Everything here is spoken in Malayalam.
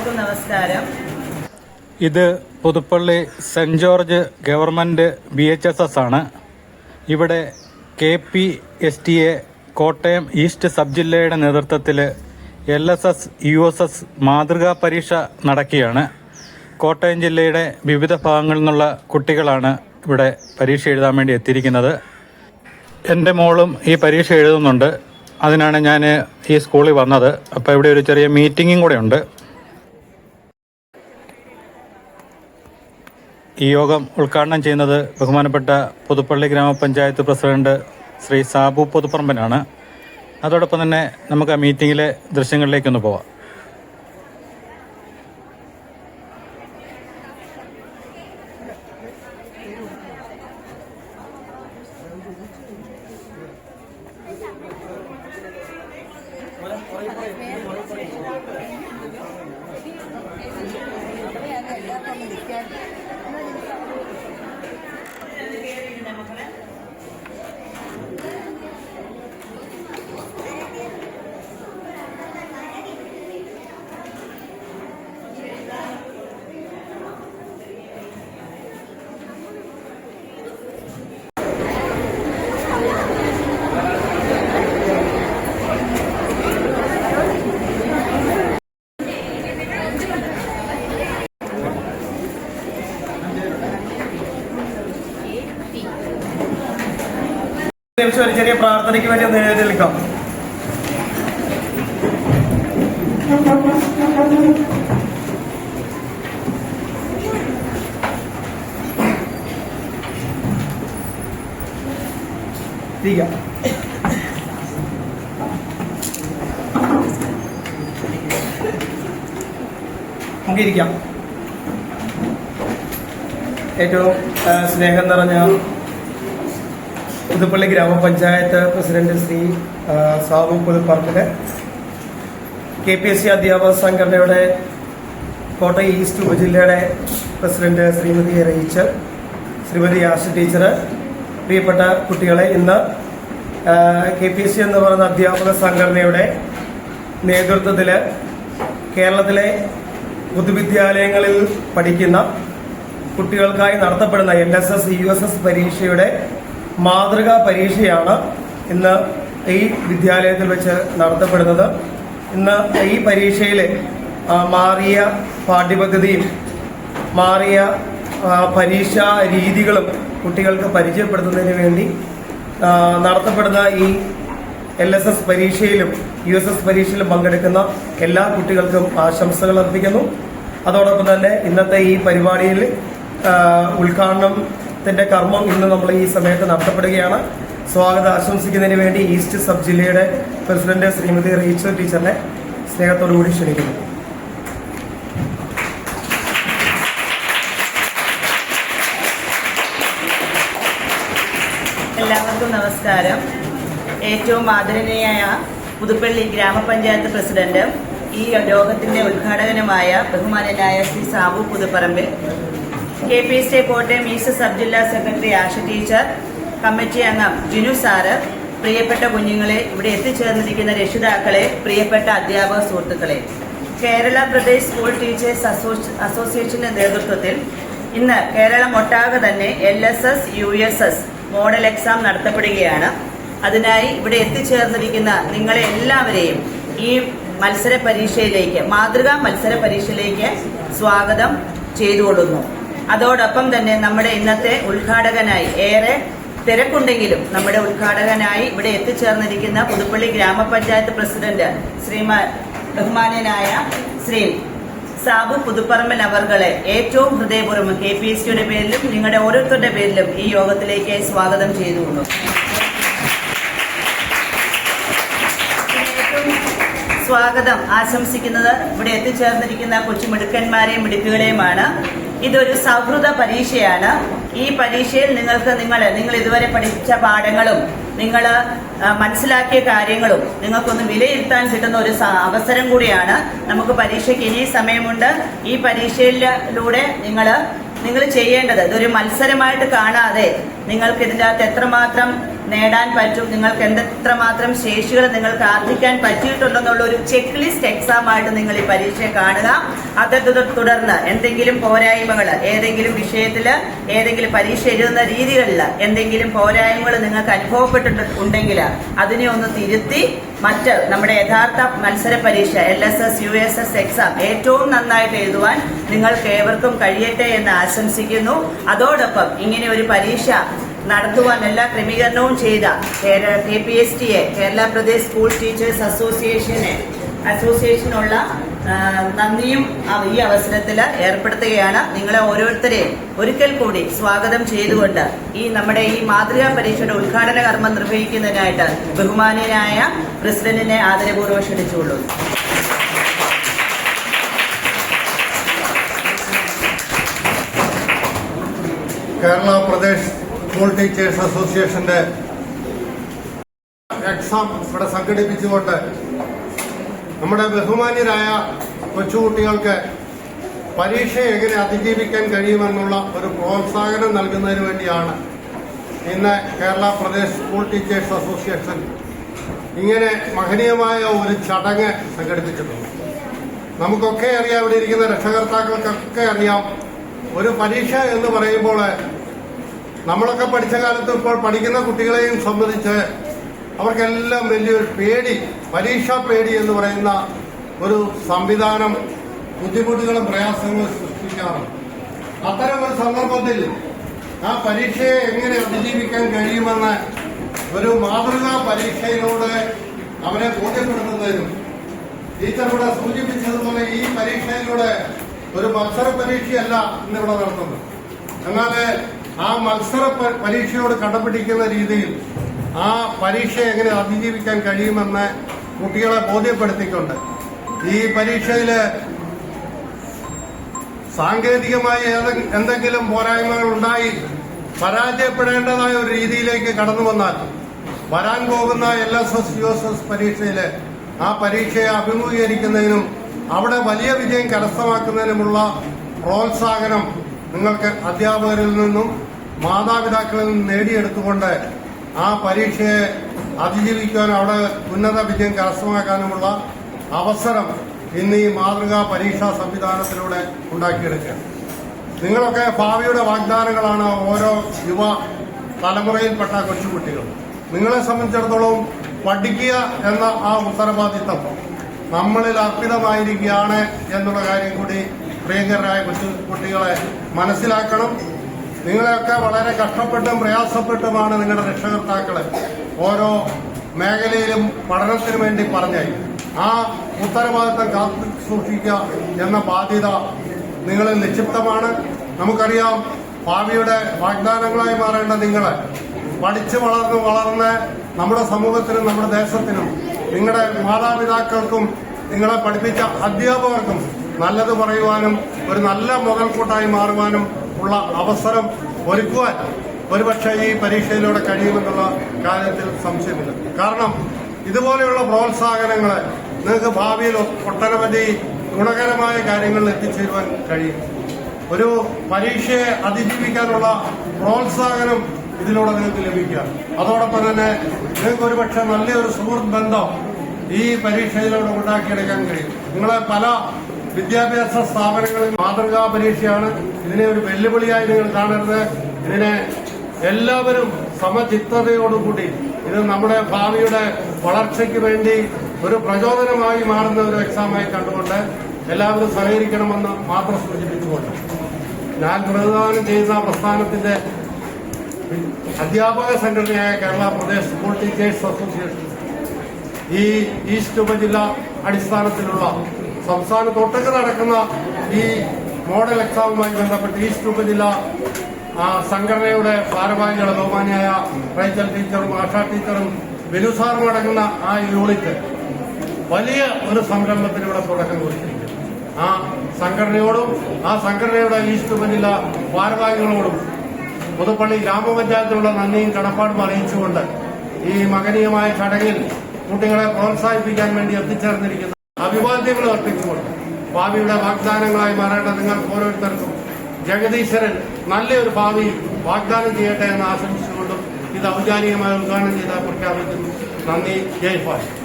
എല്ലാവർക്കും നമസ്കാരം. ഇത് Puthuppally saint George government BHSS ആണ്. ഇവിടെ KPSTA കോട്ടയം ഈസ്റ്റ് സബ് ജില്ലയുടെ നേതൃത്വത്തിൽ LSS USS മാതൃകാ പരീക്ഷ നടക്കുകയാണ്. കോട്ടയം ജില്ലയുടെ വിവിധ ഭാഗങ്ങളിൽ നിന്നുള്ള കുട്ടികളാണ് ഇവിടെ പരീക്ഷ എഴുതാൻ വേണ്ടി എത്തിയിരിക്കുന്നത്. എൻ്റെ മോളും ഈ പരീക്ഷ എഴുതുന്നുണ്ട്. അതിനാണ് ഞാൻ ഈ സ്കൂളിൽ വന്നത്. അപ്പോൾ ഇവിടെ ഒരു ചെറിയ മീറ്റിങ്ങും കൂടെ ഉണ്ട്. ഈ യോഗം ഉദ്ഘാടനം ചെയ്യുന്നത് ബഹുമാനപ്പെട്ട പുതുപ്പള്ളി ഗ്രാമപഞ്ചായത്ത് പ്രസിഡന്റ് ശ്രീ സാബു പുതുപ്പറമ്പനാണ്. അതോടൊപ്പം തന്നെ നമുക്ക് ആ മീറ്റിങ്ങിലെ ദൃശ്യങ്ങളിലേക്കൊന്ന് പോവാം. ഒരു ചെറിയ പ്രാർത്ഥനയ്ക്ക് വേണ്ടി ഒന്ന് എഴുന്നേൽക്കാം. നമുക്കിരിക്കാം. ഏറ്റവും സ്നേഹം നിറഞ്ഞ പുതുപ്പള്ളി ഗ്രാമപഞ്ചായത്ത് പ്രസിഡന്റ് ശ്രീ സാബു പുതുപ്പറമ്പില്, KPSC അധ്യാപക സംഘടനയുടെ കോട്ടയം ഈസ്റ്റ് ഉപജില്ലയുടെ പ്രസിഡന്റ് ശ്രീമതി റീച്ചർ, ശ്രീമതി ആശ ടീച്ചർ, പ്രിയപ്പെട്ട കുട്ടികളെ, ഇന്ന് KPSC എന്ന് പറയുന്ന അധ്യാപക സംഘടനയുടെ നേതൃത്വത്തിൽ കേരളത്തിലെ പൊതുവിദ്യാലയങ്ങളിൽ പഠിക്കുന്ന കുട്ടികൾക്കായി നടത്തപ്പെടുന്ന LSS USS പരീക്ഷയുടെ മാതൃകാ പരീക്ഷയാണ് ഇന്ന് ഈ വിദ്യാലയത്തിൽ വെച്ച് നടത്തപ്പെടുന്നത്. ഇന്ന് ഈ പരീക്ഷയിൽ മാറിയ പാഠ്യപദ്ധതിയും മാറിയ പരീക്ഷാ രീതികളും കുട്ടികൾക്ക് പരിചയപ്പെടുത്തുന്നതിന് വേണ്ടി നടത്തപ്പെടുന്ന ഈ LSS പരീക്ഷയിലും USS പരീക്ഷയിലും പങ്കെടുക്കുന്ന എല്ലാ കുട്ടികൾക്കും ആശംസകൾ അർപ്പിക്കുന്നു. അതോടൊപ്പം തന്നെ ഇന്നത്തെ ഈ പരിപാടിയിൽ ഉദ്ഘാടനത്തിന്റെ കർമ്മം ഇന്ന് നമ്മൾ ഈ സമയത്ത് നടത്തപ്പെടുകയാണ്. സ്വാഗതം ആശംസിക്കുന്നതിന് വേണ്ടി ഈസ്റ്റ് സബ് ജില്ലയുടെ പ്രസിഡന്റ് ശ്രീമതി റീച്ചർ ടീച്ചറിനെ സ്നേഹത്തോടുകൂടി ക്ഷണിക്കുന്നു. എല്ലാവർക്കും നമസ്കാരം. ഏറ്റവും ആദരണീയയായ പുതുപ്പള്ളി ഗ്രാമപഞ്ചായത്ത് പ്രസിഡന്റ്, ഈ യോഗത്തിന്റെ ഉദ്ഘാടകനുമായ ബഹുമാനനായ Shri Sabu Puthupparambil, KPSTA Kottayam east sub ജില്ലാ സെക്രട്ടറി ആശ ടീച്ചർ, കമ്മിറ്റി അംഗം ജിനു സാറ്, പ്രിയപ്പെട്ട കുഞ്ഞുങ്ങളെ, ഇവിടെ എത്തിച്ചേർന്നിരിക്കുന്ന രക്ഷിതാക്കളെ, പ്രിയപ്പെട്ട അധ്യാപക സുഹൃത്തുക്കളെ, കേരള പ്രദേശ് സ്കൂൾ ടീച്ചേഴ്സ് അസോസിയേഷന്റെ നേതൃത്വത്തിൽ ഇന്ന് കേരളം ഒട്ടാകെ തന്നെ LSS USS മോഡൽ എക്സാം നടത്തപ്പെടുകയാണ്. അതിനായി ഇവിടെ എത്തിച്ചേർന്നിരിക്കുന്ന നിങ്ങളെ എല്ലാവരെയും ഈ മത്സര പരീക്ഷയിലേക്ക്, മാതൃകാ മത്സര പരീക്ഷയിലേക്ക് സ്വാഗതം ചെയ്തുകൊള്ളുന്നു. അതോടൊപ്പം തന്നെ നമ്മുടെ ഇന്നത്തെ ഉദ്ഘാടകനായി, ഏറെ തിരക്കുണ്ടെങ്കിലും നമ്മുടെ ഉദ്ഘാടകനായി ഇവിടെ എത്തിച്ചേർന്നിരിക്കുന്ന പുതുപ്പള്ളി ഗ്രാമപഞ്ചായത്ത് പ്രസിഡന്റ് ബഹുമാനനായ ശ്രീ സാബു പുതുപ്പറമ്പൻ അവർകളെ ഏറ്റവും ഹൃദയപൂർവ്വം KPSCയുടെ പേരിലും നിങ്ങളുടെ ഓരോരുത്തരുടെ പേരിലും ഈ യോഗത്തിലേക്ക് സ്വാഗതം ചെയ്തുകൊള്ളുന്നു. സ്വാഗതം ആശംസിക്കുന്നത് ഇവിടെ എത്തിച്ചേർന്നിരിക്കുന്ന കൊച്ചുമിടുക്കന്മാരെയും മിടുക്കുകളെയുമാണ്. ഇതൊരു സൗഹൃദ പരീക്ഷയാണ്. ഈ പരീക്ഷയിൽ നിങ്ങൾ ഇതുവരെ പഠിച്ച പാഠങ്ങളും നിങ്ങൾ മനസ്സിലാക്കിയ കാര്യങ്ങളും നിങ്ങൾക്കൊന്ന് വിലയിരുത്താൻ കിട്ടുന്ന ഒരു അവസരം കൂടിയാണ്. നമുക്ക് പരീക്ഷയ്ക്ക് ഇനി സമയമുണ്ട്. ഈ പരീക്ഷയിലൂടെ നിങ്ങൾ ചെയ്യേണ്ടത്, ഇതൊരു മത്സരമായിട്ട് കാണാതെ നിങ്ങൾക്ക് ഇതിൻ്റെ അകത്ത് എത്രമാത്രം നേടാൻ പറ്റും, നിങ്ങൾക്ക് എത്രമാത്രം ശേഷികൾ നിങ്ങൾക്ക് ആർജിക്കാൻ പറ്റിയിട്ടുണ്ടെന്നുള്ള ഒരു ചെക്ക് ലിസ്റ്റ് എക്സാം ആയിട്ട് നിങ്ങൾ ഈ പരീക്ഷയെ കാണുക. അത് തുടർന്ന് എന്തെങ്കിലും പോരായ്മകൾ, ഏതെങ്കിലും വിഷയത്തിൽ, ഏതെങ്കിലും പരീക്ഷ എഴുതുന്ന രീതികളിൽ എന്തെങ്കിലും പോരായ്മകൾ നിങ്ങൾക്ക് അനുഭവപ്പെട്ടിട്ടുണ്ടെങ്കിൽ അതിനെ ഒന്ന് തിരുത്തി മറ്റ് നമ്മുടെ യഥാർത്ഥ മത്സര പരീക്ഷ LSS USS എക്സാം ഏറ്റവും നന്നായിട്ട് എഴുതുവാൻ നിങ്ങൾക്ക് ഏവർക്കും കഴിയട്ടെ എന്ന് ആശംസിക്കുന്നു. അതോടൊപ്പം ഇങ്ങനെ ഒരു പരീക്ഷ നടത്തുവാൻ എല്ലാ ക്രമീകരണവും ചെയ്ത KPSTയെ, കേരള പ്രദേശ് സ്കൂൾ ടീച്ചേഴ്സ് അസോസിയേഷനുള്ള നന്ദിയും ഈ അവസരത്തിൽ ഏർപ്പെടുത്തുകയാണ്. നിങ്ങളെ ഓരോരുത്തരെയും ഒരിക്കൽ കൂടി സ്വാഗതം ചെയ്തുകൊണ്ട് നമ്മുടെ ഈ മാതൃകാ പരീക്ഷയുടെ ഉദ്ഘാടന കർമ്മം നിർവഹിക്കുന്നതിനായിട്ട് ബഹുമാന്യനായ പ്രസിഡന്റിനെ ആദരപൂർവ്വം ക്ഷണിച്ചുകൊള്ളുന്നു. കേരള പ്രദേശ് സ്കൂൾ ടീച്ചേഴ്സ് അസോസിയേഷന്റെ എക്സാം ഇവിടെ സംഘടിപ്പിച്ചുകൊണ്ട് നമ്മുടെ ബഹുമാന്യരായ കൊച്ചുകുട്ടികൾക്ക് പരീക്ഷയെ എങ്ങനെ അതിജീവിക്കാൻ കഴിയുമെന്നുള്ള ഒരു പ്രോത്സാഹനം നൽകുന്നതിന് വേണ്ടിയാണ് ഇന്ന് Kerala Pradesh school teachers association ഇങ്ങനെ മഹനീയമായ ഒരു ചടങ്ങ് സംഘടിപ്പിച്ചിട്ടുണ്ട്. നമുക്കൊക്കെ അറിയാം, ഇവിടെ ഇരിക്കുന്ന രക്ഷകർത്താക്കൾക്കൊക്കെ അറിയാം, ഒരു പരീക്ഷ എന്ന് പറയുമ്പോൾ നമ്മളൊക്കെ പഠിച്ച കാലത്ത് ഇപ്പോൾ പഠിക്കുന്ന കുട്ടികളെയും സംബന്ധിച്ച് അവർക്കെല്ലാം വലിയൊരു പേടി, പരീക്ഷാ പേടി എന്ന് പറയുന്ന ഒരു സംവിധാനം ബുദ്ധിമുട്ടുകളും പ്രയാസങ്ങളും സൃഷ്ടിക്കാറുണ്ട്. അത്തരം ഒരു സന്ദർഭത്തിൽ ആ പരീക്ഷയെ എങ്ങനെ അതിജീവിക്കാൻ കഴിയുമെന്ന് ഒരു മാതൃകാ പരീക്ഷയിലൂടെ അവരെ ബോധ്യപ്പെടുത്തുന്നതിനും ടീച്ചർ ഇവിടെ സൂചിപ്പിച്ചതുപോലെ ഈ പരീക്ഷയിലൂടെ ഒരു മത്സര പരീക്ഷയല്ല ഇന്നിവിടെ നടത്തുന്നത്. എന്നാൽ ആ മത്സര പരീക്ഷയോട് കടപിടിക്കുന്ന രീതിയിൽ ആ പരീക്ഷയെ എങ്ങനെ അതിജീവിക്കാൻ കഴിയുമെന്ന് കുട്ടികളെ ബോധ്യപ്പെടുത്തിക്കൊണ്ട് ഈ പരീക്ഷയിൽ സാങ്കേതികമായി എന്തെങ്കിലും പോരായ്മകൾ ഉണ്ടായി പരാജയപ്പെടേണ്ടതായ ഒരു രീതിയിലേക്ക് കടന്നു വന്നാൽ വരാൻ പോകുന്ന LSS USS പരീക്ഷയിൽ ആ പരീക്ഷയെ അഭിമുഖീകരിക്കുന്നതിനും അവിടെ വലിയ വിജയം കരസ്ഥമാക്കുന്നതിനുമുള്ള പ്രോത്സാഹനം നിങ്ങൾക്ക് അധ്യാപകരിൽ നിന്നും മാതാപിതാക്കളിൽ നിന്നും നേടിയെടുത്തുകൊണ്ട് ആ പരീക്ഷയെ അതിജീവിക്കാനും അവിടെ ഉന്നത വിജയം കരസ്ഥമാക്കാനുമുള്ള അവസരം ഇന്ന് ഈ മാതൃകാ പരീക്ഷാ സംവിധാനത്തിലൂടെ ഉണ്ടാക്കിയെടുക്കുക. നിങ്ങളൊക്കെ ഭാവിയുടെ വാഗ്ദാനങ്ങളാണ് ഓരോ യുവ തലമുറയിൽപ്പെട്ട കൊച്ചുകുട്ടികൾ. നിങ്ങളെ സംബന്ധിച്ചിടത്തോളം പഠിക്കുക എന്ന ആ ഉത്തരവാദിത്തം നമ്മളിൽ അർപ്പിതമായിരിക്കുകയാണ് എന്നുള്ള കാര്യം കൂടി പ്രിയങ്കരായ കൊച്ചുകുട്ടികളെ മനസ്സിലാക്കണം. നിങ്ങളെയൊക്കെ വളരെ കഷ്ടപ്പെട്ടും പ്രയാസപ്പെട്ടുമാണ് നിങ്ങളുടെ രക്ഷകർത്താക്കളെ ഓരോ മേഖലയിലും പഠനത്തിന് വേണ്ടി പറഞ്ഞായി. ആ ഉത്തരവാദിത്തം കാത്തു സൂക്ഷിക്കുക എന്ന ബാധ്യത നിങ്ങളിൽ നിക്ഷിപ്തമാണ്. നമുക്കറിയാം, ഭാവിയുടെ വാഗ്ദാനങ്ങളായി മാറേണ്ട നിങ്ങളെ പഠിച്ചു വളർന്ന് നമ്മുടെ സമൂഹത്തിനും നമ്മുടെ ദേശത്തിനും നിങ്ങളുടെ മാതാപിതാക്കൾക്കും നിങ്ങളെ പഠിപ്പിച്ച അധ്യാപകർക്കും നല്ലത് പറയുവാനും ഒരു നല്ല മുതൽക്കൂട്ടായി മാറുവാനും ഉള്ള അവസരം ഒരുക്കുവാൻ ഒരുപക്ഷെ ഈ പരീക്ഷയിലൂടെ കഴിയുമെന്നുള്ള കാര്യത്തിൽ സംശയമില്ല. കാരണം ഇതുപോലെയുള്ള പ്രോത്സാഹനങ്ങൾ നിങ്ങൾക്ക് ഭാവിയിൽ ഒട്ടനവധി ഗുണകരമായ കാര്യങ്ങളിൽ എത്തിച്ചേരുവാൻ കഴിയും. ഒരു പരീക്ഷയെ അതിജീവിക്കാനുള്ള പ്രോത്സാഹനം ഇതിലൂടെ നിങ്ങൾക്ക് ലഭിക്കുക. അതോടൊപ്പം തന്നെ നിങ്ങൾക്ക് ഒരുപക്ഷെ നല്ലൊരു സുഹൃത്ത് ബന്ധം ഈ പരീക്ഷയിലൂടെ ഉണ്ടാക്കിയെടുക്കാൻ കഴിയും. നിങ്ങളെ പല വിദ്യാഭ്യാസ സ്ഥാപനങ്ങളിൽ മാതൃകാ പരീക്ഷയാണ്. ഇതിനെ ഒരു വെല്ലുവിളിയായി നിങ്ങൾ കാണരുത്. ഇതിനെ എല്ലാവരും സമചിത്തതയോടുകൂടി ഇത് നമ്മുടെ ഭാവിയുടെ വളർച്ചയ്ക്ക് വേണ്ടി ഒരു പ്രചോദനമായി മാറുന്ന ഒരു എക്സാമായി കണ്ടുകൊണ്ട് എല്ലാവരും സഹകരിക്കണമെന്ന് മാത്രം സൂചിപ്പിച്ചുകൊണ്ട് ഞാൻ പ്രതിദാനം ചെയ്യുന്ന പ്രസ്ഥാനത്തിന്റെ അധ്യാപക സംഘടനയായ Kerala Pradesh school teachers association ഈ ഈസ്റ്റ് ഉപജില്ല അടിസ്ഥാനത്തിലുള്ള സംസ്ഥാനത്തൊട്ടുക്ക് നടക്കുന്ന ഈ മോഡൽ എക്സാമുമായി ബന്ധപ്പെട്ട് ഈസ്റ്റ് ഉപജില്ല സംഘടനയുടെ ഭാരവാഹികൾ ബഹുമാനിയായ റൈച്ചൽ ടീച്ചറും ആഷ ടീച്ചറും ബിനുസാറും അടങ്ങുന്ന ആ യൂണിറ്റ് വലിയ ഒരു സംരംഭത്തിന് ഇവിടെ തുടക്കം കുറിച്ചിരിക്കുന്നു. ആ സംഘടനയോടും ആ സംഘടനയുടെ ഈസ്റ്റ് ഉപജില്ല ഭാരവാഹികളോടും പുതുപ്പള്ളി ഗ്രാമപഞ്ചായത്തിലുള്ള നന്ദിയും കടപ്പാടും അറിയിച്ചുകൊണ്ട് ഈ മഹനീയമായ ചടങ്ങിൽ കുട്ടികളെ പ്രോത്സാഹിപ്പിക്കാൻ വേണ്ടി എത്തിച്ചേർന്നിരിക്കുന്ന അഭിവാദ്യങ്ങൾ അർപ്പിച്ചുകൊണ്ട് ഭാവിയുടെ വാഗ്ദാനങ്ങളായി മാറേണ്ട നിങ്ങൾക്ക് ഓരോരുത്തർക്കും ജഗദീശ്വരൻ നല്ലൊരു ഭാവി വാഗ്ദാനം ചെയ്യട്ടെ എന്ന് ആശംസിച്ചുകൊണ്ടും ഇത് ഔപചാരികമായി ഉദ്ഘാടനം ചെയ്ത് പ്രഖ്യാപിക്കുന്നു. നന്ദി. ജയ് ഹിന്ദ്.